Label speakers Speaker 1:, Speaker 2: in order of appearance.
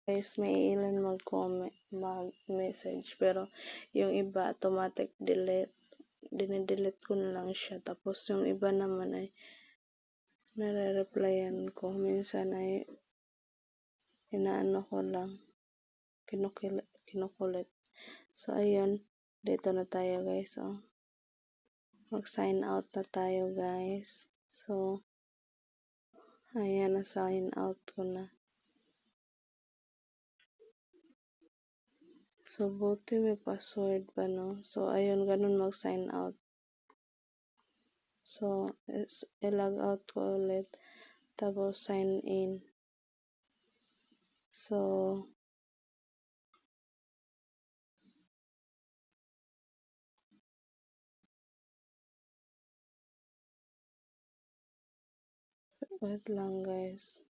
Speaker 1: guys, may ilan mag-comment, mag-message, pero yung iba automatic delete. Dine-delete ko na lang siya. Tapos yung iba naman ay nare-replyan ko. Minsan ay inaano ko lang, kinukulit. So, ayun. Dito na tayo guys. Oh. Mag-sign out na tayo guys. So, ayan, na-sign out ko na. So, buti may password pa, no? So, ayun, ganun mag-sign out. So, i-log out ko ulit. Tapos, sign in. So, wait lang guys.